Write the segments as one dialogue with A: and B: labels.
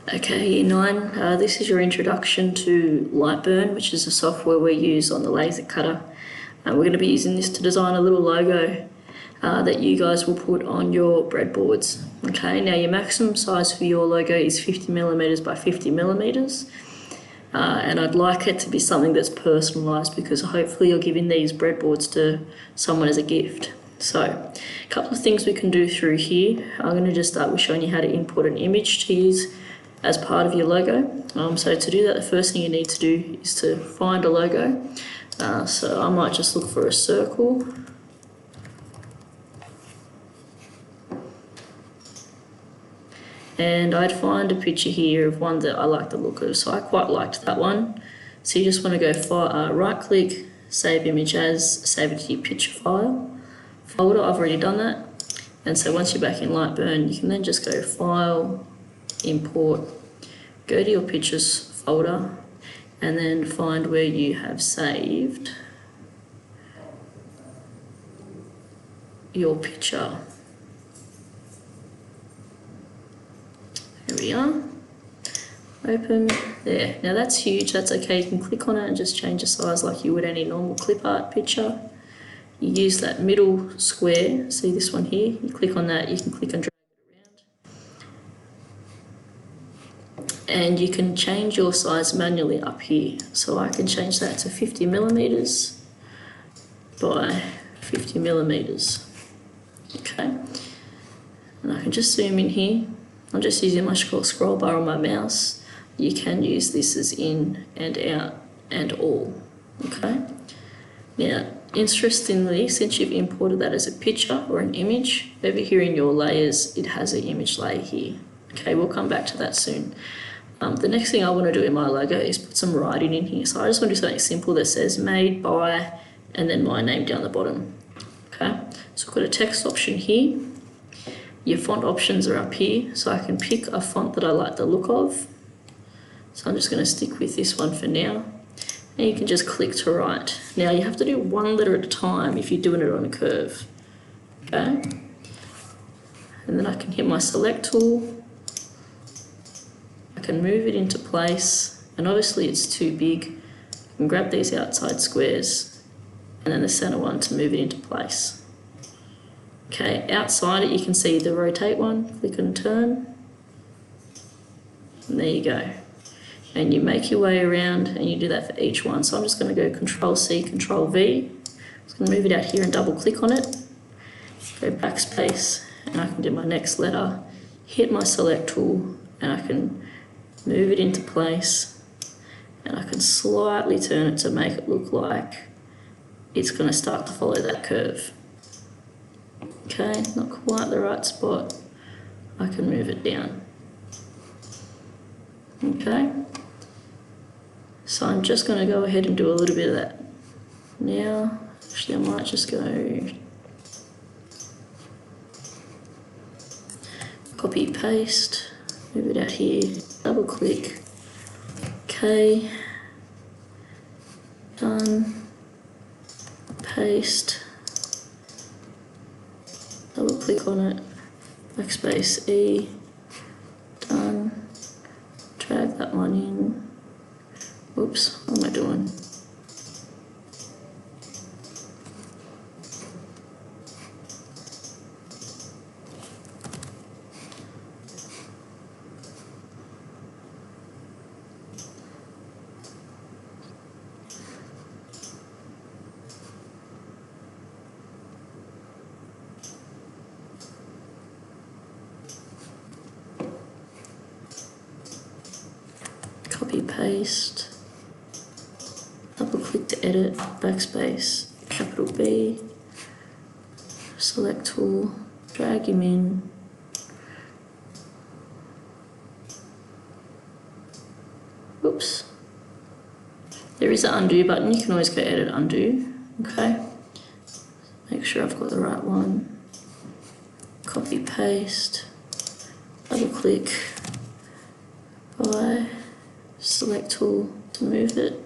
A: Okay, Year 9, this is your introduction to Lightburn, which is the software we use on the laser cutter. We're going to be using this to design a little logo that you guys will put on your breadboards. Okay, now your maximum size for your logo is 50mm by 50mm, and I'd like it to be something that's personalised because hopefully you're giving these breadboards to someone as a gift. So, a couple of things we can do through here. I'm going to just start with showing you how to import an image to use as part of your logo. So to do that, the first thing you need to do is to find a logo. So I might just look for a circle. And I'd find a picture here of one that I like the look of. So I quite liked that one. So you just want to go right click, save image as, save it to your picture folder. I've already done that. And so once you're back in Lightburn, you can then just go File, Import, go to your Pictures folder, and then find where you have saved your picture. There we are. Open, there. Now that's huge, that's okay. You can click on it and just change the size like you would any normal clip art picture. You use that middle square, see this one here, you click on that, you can click and drag it around. And you can change your size manually up here. So I can change that to 50mm by 50mm. Okay. And I can just zoom in here. I'm just using my scroll bar on my mouse. You can use this as in and out and all. Okay. Now, interestingly, since you've imported that as a picture or an image, over here in your layers, it has an image layer here. Okay, we'll come back to that soon. The next thing I want to do in my logo is put some writing in here. So I just want to do something simple that says made by, and then my name down the bottom. Okay, so I've got a text option here. Your font options are up here, so I can pick a font that I like the look of. So I'm just going to stick with this one for now. And you can just click to write. Now you have to do one letter at a time if you're doing it on a curve. Okay? And then I can hit my select tool. I can move it into place. And obviously it's too big. I can grab these outside squares and then the center one to move it into place. Okay, outside it you can see the rotate one. Click and turn. And there you go. And you make your way around and you do that for each one. So I'm just going to go Control-C, Control-V. I'm just going to move it out here and double click on it. Go backspace and I can do my next letter. Hit my select tool and I can move it into place. And I can slightly turn it to make it look like it's going to start to follow that curve. Okay, not quite the right spot. I can move it down. Okay. So I'm just going to go ahead and do a little bit of that now. Actually, I might just go copy, paste, move it out here, double click, okay, done, paste, double click on it, backspace E, done, drag that one in. Oops, what am I doing? Copy, paste. Double click to edit, backspace, capital B, select tool, drag him in. Oops. There is an undo button, you can always go edit, undo. Okay. Make sure I've got the right one. Copy, paste, double click, by, select tool to move it.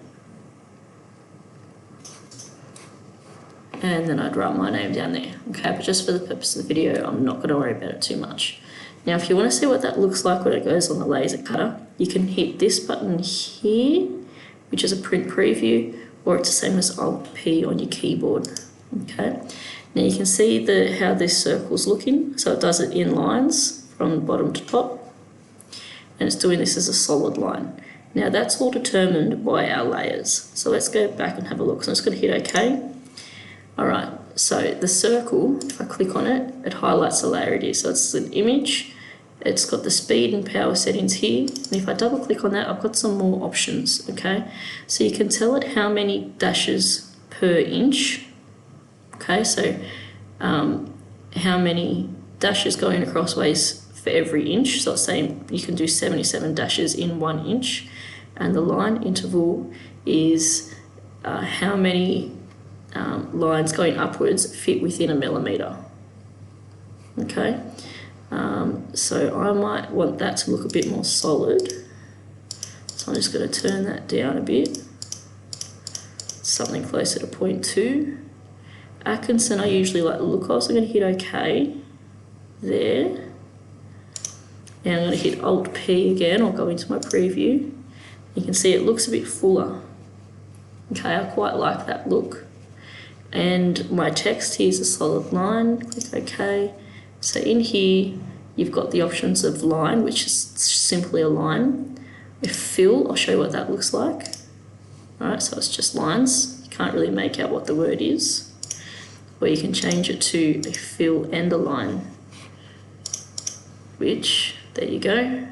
A: And then I'd write my name down there. Okay, but just for the purpose of the video, I'm not going to worry about it too much. Now, if you want to see what that looks like when it goes on the laser cutter, you can hit this button here, which is a print preview, or it's the same as Alt P on your keyboard. Okay. Now you can see how this circle's looking. So it does it in lines from bottom to top, and it's doing this as a solid line. Now that's all determined by our layers. So let's go back and have a look. So I'm just going to hit OK. All right. So the circle, if I click on it, it highlights the layer it is. So it's an image. It's got the speed and power settings here. And if I double click on that, I've got some more options, okay? So you can tell it how many dashes per inch, okay? So how many dashes going across ways for every inch. So it's saying you can do 77 dashes in 1 inch. And the line interval is how many lines going upwards fit within a millimetre, okay? So I might want that to look a bit more solid. So I'm just going to turn that down a bit. Something closer to 0.2. Atkinson I usually like the look of, so I'm going to hit OK there. And I'm going to hit Alt P again. I'll go into my preview. You can see it looks a bit fuller. Okay, I quite like that look. And my text here is a solid line. Click OK. So in here, you've got the options of line, which is simply a line. With fill, I'll show you what that looks like. All right, so it's just lines. You can't really make out what the word is. Or you can change it to a fill and a line, which, there you go.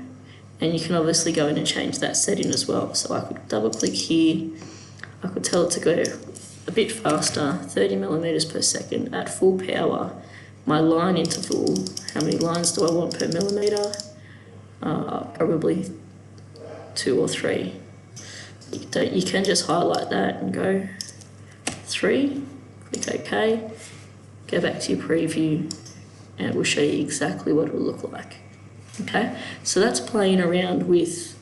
A: And you can obviously go in and change that setting as well. So I could double click here. I could tell it to go a bit faster, 30 millimeters per second at full power. My line interval, how many lines do I want per millimetre? Probably 2 or 3. You can just highlight that and go 3, click OK, go back to your preview, and it will show you exactly what it will look like. Okay, so that's playing around with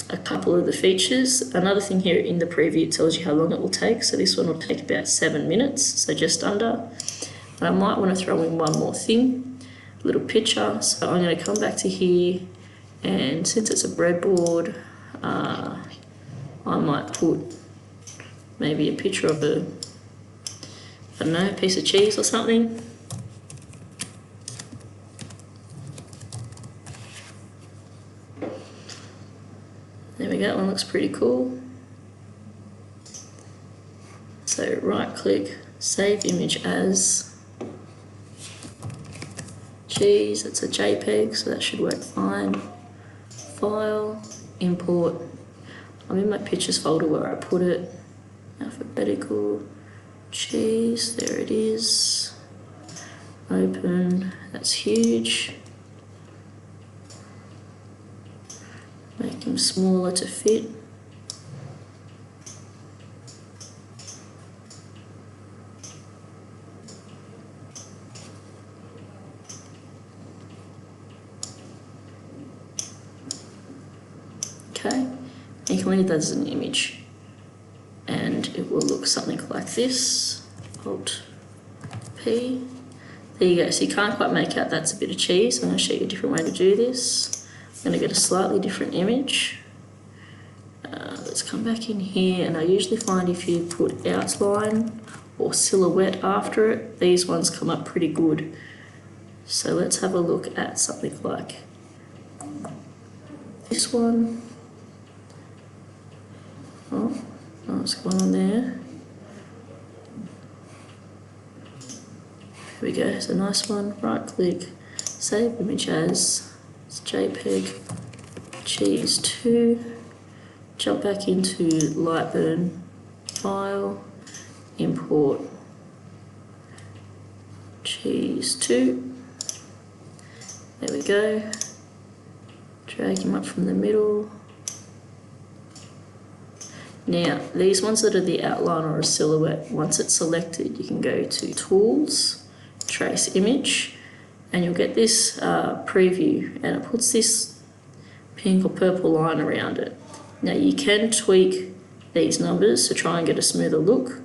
A: a couple of the features. Another thing here in the preview tells you how long it will take. So this one will take about 7 minutes, so just under. And I might want to throw in one more thing, a little picture. So I'm going to come back to here, and since it's a breadboard, I might put maybe a picture of I don't know, a piece of cheese or something. There we go, that one looks pretty cool. So right click, save image as cheese, it's a JPEG, so that should work fine. File, import. I'm in my pictures folder where I put it. Alphabetical, cheese, there it is. Open, that's huge. Make them smaller to fit. Okay, and you can leave that as an image, and it will look something like this. Alt P. There you go. So you can't quite make out that's a bit of cheese. I'm going to show you a different way to do this. I'm going to get a slightly different image. Let's come back in here, and I usually find if you put outline or silhouette after it, these ones come up pretty good. So let's have a look at something like this one. Oh, what's going on there? Here we go, it's a nice one. Right click, save image as, it's JPEG, cheese 2, jump back into Lightburn, file, import, cheese 2, there we go, drag him up from the middle. Now, these ones that are the outline or a silhouette, once it's selected, you can go to Tools, Trace Image, and you'll get this preview, and it puts this pink or purple line around it. Now, you can tweak these numbers to try and get a smoother look,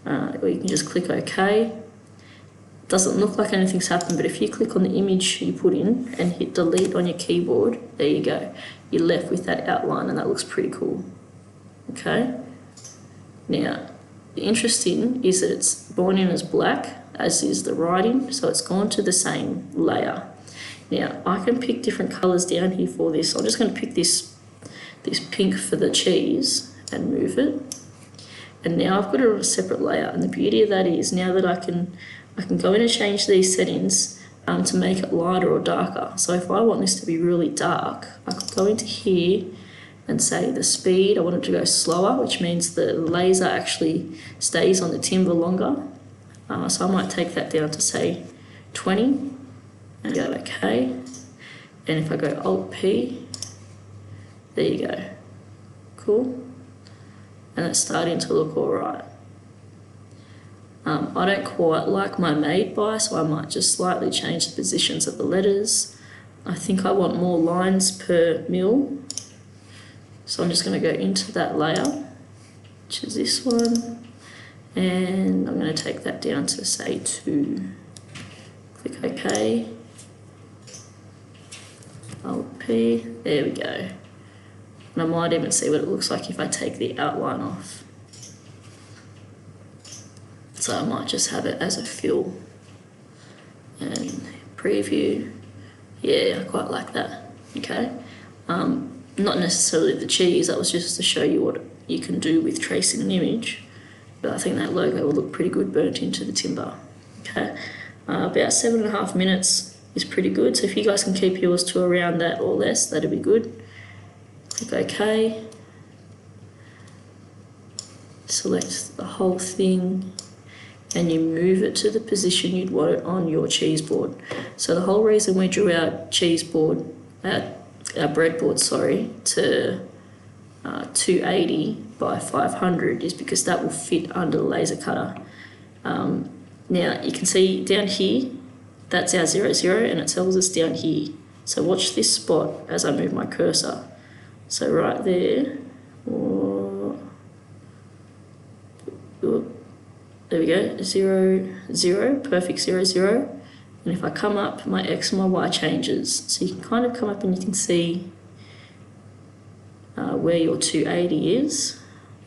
A: or you can just click OK. doesn't look like anything's happened, but if you click on the image you put in and hit delete on your keyboard, there you go. You're left with that outline, and that looks pretty cool. Okay? Now, the interesting is that it's gone in as black, as is the writing, so it's gone to the same layer. Now, I can pick different colours down here for this. I'm just going to pick this pink for the cheese and move it. And now I've got a separate layer, and the beauty of that is now that I can go in and change these settings to make it lighter or darker. So if I want this to be really dark, I could go into here and say the speed, I want it to go slower, which means the laser actually stays on the timber longer. So I might take that down to say 20 and go OK. And if I go Alt-P, there you go. Cool. And it's starting to look all right. I don't quite like my made by, so I might just slightly change the positions of the letters. I think I want more lines per mil. So I'm just going to go into that layer, which is this one, and I'm going to take that down to say 2. Click OK. Alt-P, there we go. And I might even see what it looks like if I take the outline off. So I might just have it as a fill. And preview, yeah, I quite like that, okay? Not necessarily the cheese, that was just to show you what you can do with tracing an image. But I think that logo will look pretty good burnt into the timber, okay? About 7.5 minutes is pretty good, so if you guys can keep yours to around that or less, that'd be good. Click OK. Select the whole thing and you move it to the position you'd want it on your cheese board. So the whole reason we drew our cheese board, our breadboard, to 280 by 500 is because that will fit under the laser cutter. Now you can see down here, that's our 0, 0, and it tells us down here. So watch this spot as I move my cursor. So right there, there we go, 0, 0, perfect 0, 0. And if I come up, my X and my Y changes. So you can kind of come up and you can see where your 280 is,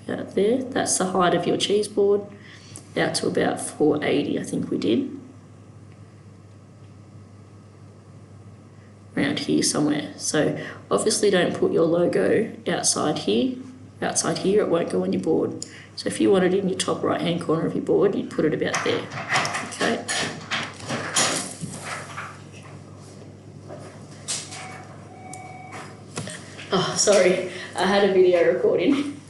A: about there. That's the height of your cheese board, out to about 480, I think we did. Around here somewhere. So obviously don't put your logo outside here. Outside here, it won't go on your board. So if you want it in your top right hand corner of your board, you'd put it about there. Okay. Oh, sorry, I had a video recording.